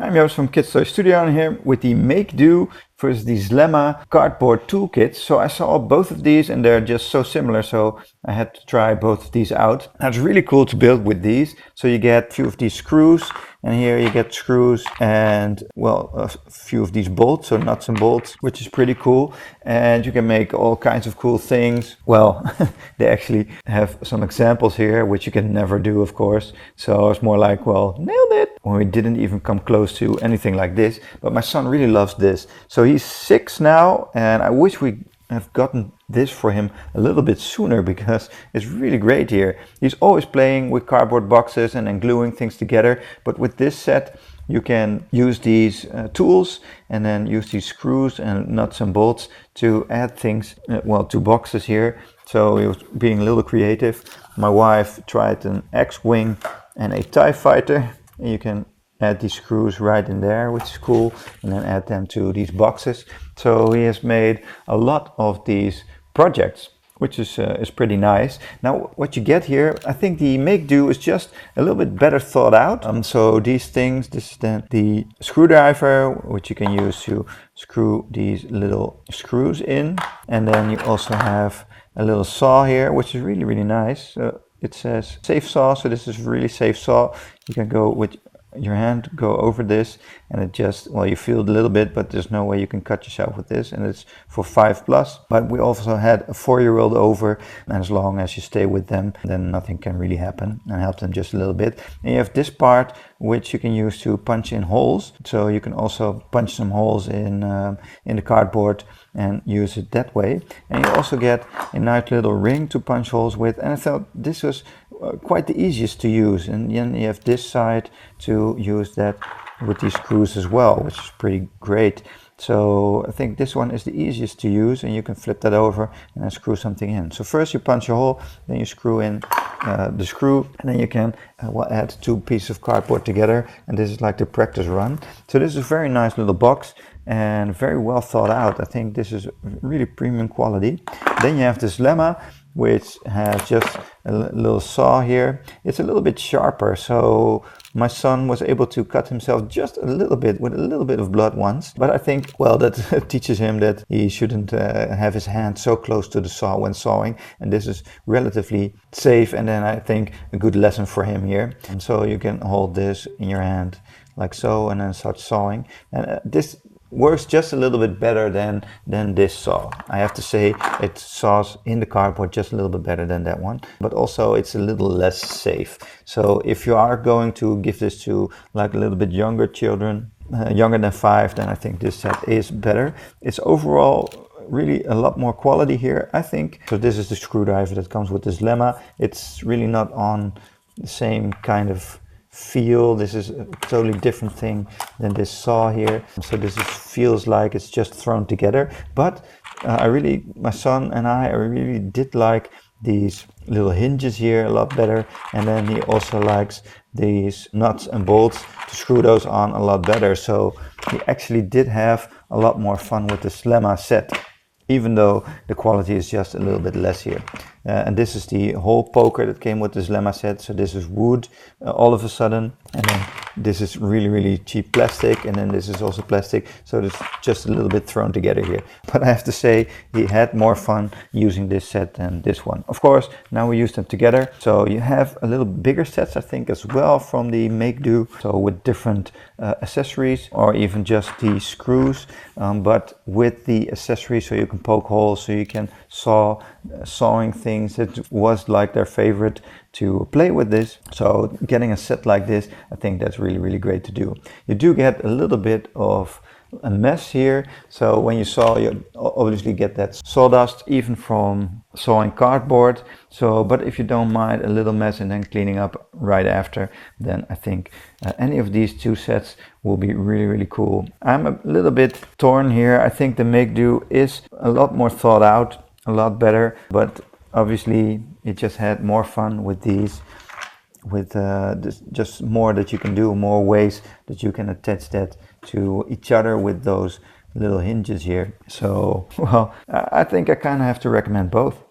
I'm Joost from Kids Toy Studio, and here with the Makedo versus the Zlemma cardboard toolkits. So I saw both of these and they're just so similar, so I had to try both of these out. Now it's really cool to build with these. So you get a few of these screws, and here you get screws and, well, a few of these bolts, so nuts and bolts, which is pretty cool. And you can make all kinds of cool things. Well, they actually have some examples here, which you can never do, of course. So it's more like, well, nailed it. When we didn't even come close to anything like this, but my son really loves this. So he's 6 now, and I wish we have gotten this for him a little bit sooner, because it's really great here. He's always playing with cardboard boxes and then gluing things together, but with this set you can use these tools and then use these screws and nuts and bolts to add things, to boxes here. So he was being a little creative. My wife tried an X-Wing and a TIE Fighter. You can add these screws right in there, which is cool, and then add them to these boxes. So he has made a lot of these projects, which is pretty nice. Now what you get here, I think the Makedo is just a little bit better thought out. So these things, this is then the screwdriver, which you can use to screw these little screws in, and then you also have a little saw here, which is really nice. It says safe saw, so this is really safe saw. You can go with your hand, go over this, and it just, well, you feel it a little bit, but there's no way you can cut yourself with this, and it's for 5+. But we also had a 4-year-old over, and as long as you stay with them, then nothing can really happen, and help them just a little bit. And you have this part, which you can use to punch in holes. So you can also punch some holes in the cardboard and use it that way. And you also get a nice little ring to punch holes with, and I thought this was quite the easiest to use. And then you have this side to use that with these screws as well, which is pretty great. So I think this one is the easiest to use, and you can flip that over and then screw something in. So first you punch a hole, then you screw in the screw, and then you can add 2 pieces of cardboard together, and this is like the practice run. So this is a very nice little box and very well thought out. I think this is really premium quality. Then you have this Zlemma, which has just a little saw here. It's a little bit sharper, so my son was able to cut himself just a little bit with a little bit of blood once. But I think, well, that teaches him that he shouldn't have his hand so close to the saw when sawing, and this is relatively safe, and then I think a good lesson for him here. And so you can hold this in your hand like so, and then start sawing. And this works just a little bit better than this saw. I have to say, it saws in the cardboard just a little bit better than that one, but also it's a little less safe. So if you are going to give this to like a little bit younger children, younger than 5, then I think this set is better. It's overall really a lot more quality here, I think. So this is the screwdriver that comes with this Zlemma. It's really not on the same kind of feel. This is a totally different thing than this saw here. So this feels like it's just thrown together. But my son and I really did like these little hinges here a lot better. And then he also likes these nuts and bolts to screw those on a lot better. So he actually did have a lot more fun with the Zlemma set, even though the quality is just a little bit less here. And this is the hole poker that came with the Zlemma set. So this is wood all of a sudden, and then this is really cheap plastic, and then this is also plastic, so it's just a little bit thrown together here. But I have to say, he had more fun using this set than this one. Of course, now we use them together, so you have a little bigger sets, I think, as well from the Makedo, so with different accessories, or even just the screws, but with the accessories, so you can poke holes, so you can sawing things. It was like their favorite to play with this. So getting a set like this, I think that's really great to do. You do get a little bit of a mess here. So when you saw, you obviously get that sawdust even from sawing cardboard. So, but if you don't mind a little mess and then cleaning up right after, then I think any of these 2 sets will be really cool. I'm a little bit torn here. I think the Makedo is a lot more thought out, a lot better, but obviously it just had more fun with these, with just more that you can do, more ways that you can attach that to each other with those little hinges here. So, well, I think I kind of have to recommend both.